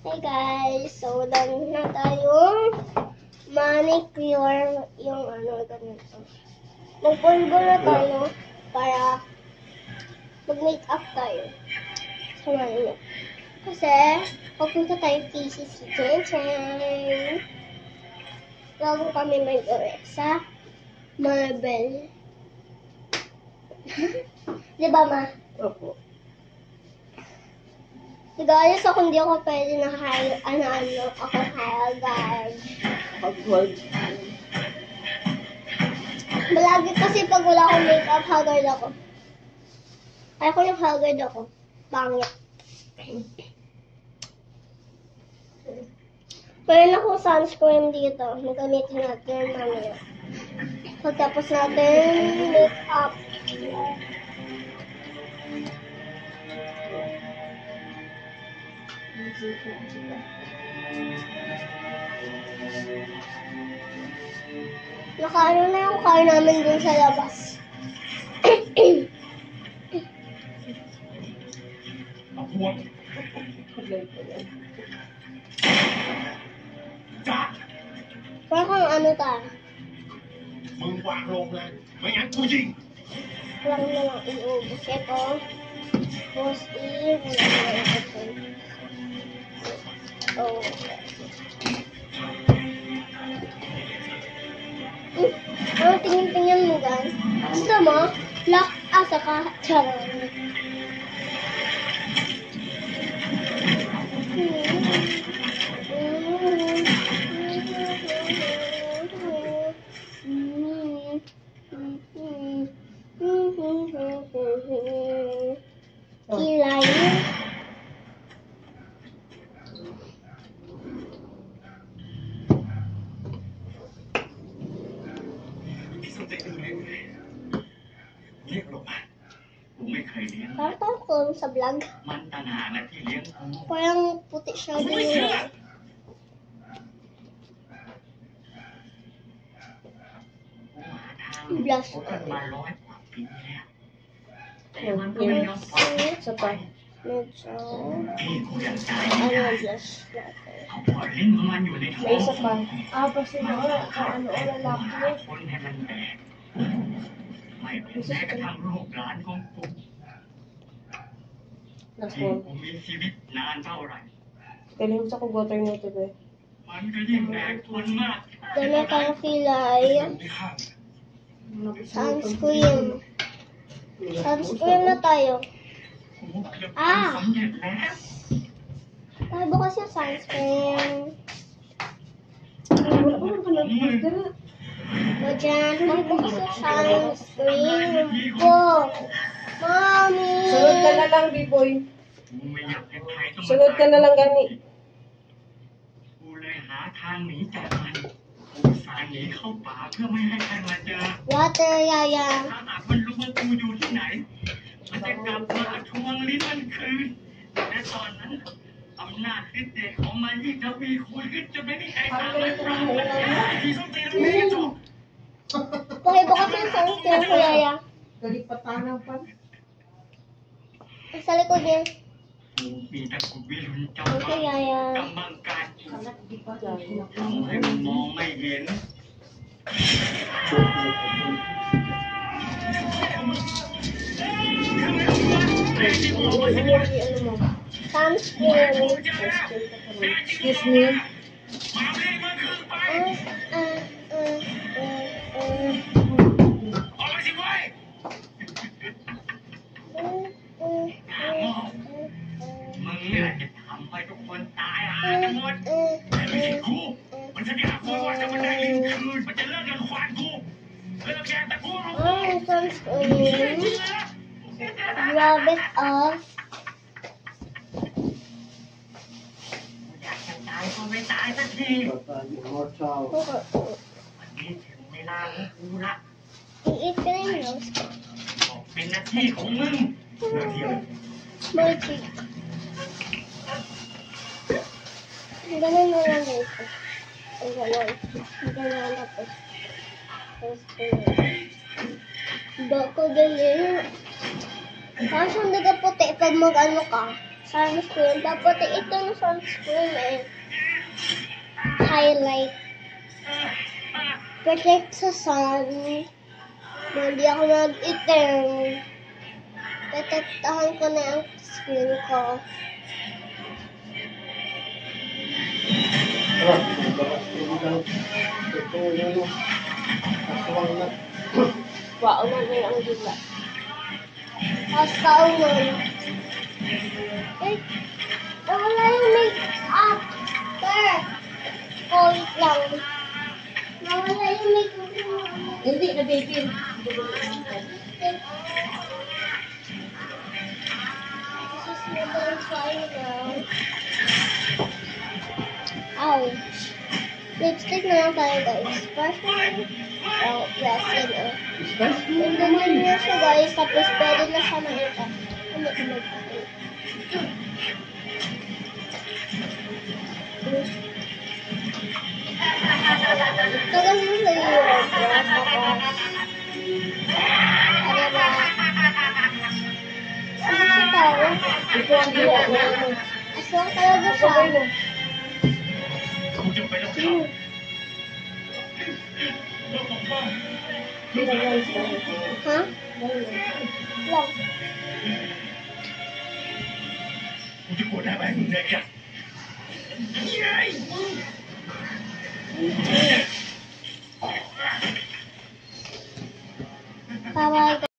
Hey guys, so done na tayong manicure yung ganito. Magpulbo na tayo para mag-makeup tayo. Samahan niyo. Kasi, papunta tayo kay si Chen Chen. Bago kami mag-uwi sa Marble. Diba, Ma? Opo. Regardless ako, hindi ako pwede na ako haggard. Pag-hold. Malagi kasi pag wala akong makeup, haggard ako. Ayoko yung haggard ako. Pangit. Meron akong sunscreen dito. Nagamitin natin mamaya. Pagtapos natin makeup. Nakaano na yung car namin dun sa labas. Parang kang ano ta? มึงวางลงเลยไม่งั้นกูยิง Lang na lang iubos ito. Tapos Ano tingin-tingin mo gan? Gusto mo? Lock asa ka. Charot. Kilay. Parang tungkol sa vlog. มันต่างหากนะที่เลี้ยงกู Parang puti siya กูไม่ din เชื่อ yun. กูหาทางพบกันมา100 กว่าปีแล้วแต่มันก็ไม่ยอมปล่อย Sa pa. Medyo, ที่กูยังตายไม่ได้ blush natin. เอาปล่อยลิ้นของมันอยู่ในท้อ May ง isa pa. Kasi wala. Ano, lalaki. หาคนให้มันแตกไม่เป็นแม้กระทั่งลูกหลานของกูที่ Nako. กูมีชีวิตนานเท่าไหร่ Galing sa water nito, be. มันก็ยิ่งแตกทนมาก Dami tayong kilay. Sunscreen. Sunscreen na tayo. กูเกือบทำสำเร็จแล้ว Tayo bukas yung sunscreen. O dyan, tayo bukas yung sunscreen. Go! Mommy! Sunod ka na lang, B-boy. กูไม่อยากให้ใครต้อง Sunod ka na lang, gani. กูเลยหาทางหนีจากมันกูสายหนีเข้าป่าเพื่อไม่ให้ใครมาเจอ Water, Yaya. ถ้าหากมันรู้ว่ากูอยู่ที่ไหน มันจะกลับมาทวงลิ้นมันคืนและตอนนั้นอำนาจฤทธิ์เดชของมันยิ่งทวีคูณขึ้นจนไม่มีใครตามมันปราบมันได้ที่ต้องเจอเรื่องจบ Okay, bukas yung sunscreen ko, Yaya. Galing patanaw pa. Sa likod niya. กูมีแต่กูวิรุณเจ้า Okay, Yaya. กำบังการทำให้มันมองไม่เห็น Sunscreen. Excuse me.มึงเนี่ยจะทำให้ทุกคนตายหากันหมดแต่ไม่ใช่กูมันจะด่ากูว่าจะมันได้ลิ้นคืนมันจะเลิกกันควานกูเลิกแกแต่กูรู้ Sunscreen. Rub it off. อยากจะตายก็ไม่ตายสักที Immortal. วันนี้ถึงเวลาของกูละ Iit ka na yung nose ko. บอกเป็นหน้าที่ของมึงหน้าที่อะไร Magic. Ganun na lang ito. Ang ganun. Ang ganun tapos. Bako galing. Parang siyang nagaputi pag mag-ano ka. sunscreen. Dapat ito ng sunscreen eh. Highlight. Protect sa sun. Hindi ako mag-itim. Protektahan ko na ang skin ko. Wow, na ang gila. Hasta ulan. Eh, nawala yung make-up. Sir, hold lang. Nawala yung make-up mo. Hindi, nabibin. This is what I'm trying now. Ow. Lipstick na lang tayo, guys. First one. Oh, yes, yun oh. Nandun na siya, guys. Tapos pwede na siya makita. Ano ito magpapay? Tagal mo sa iyo. Ano ba? Ano siya tao? Ito ang gila. Aswang talaga siya. Kudyang pa lang siya. Ha? Lang. Kudyang ko na ba yung nega? Yay! Bye-bye.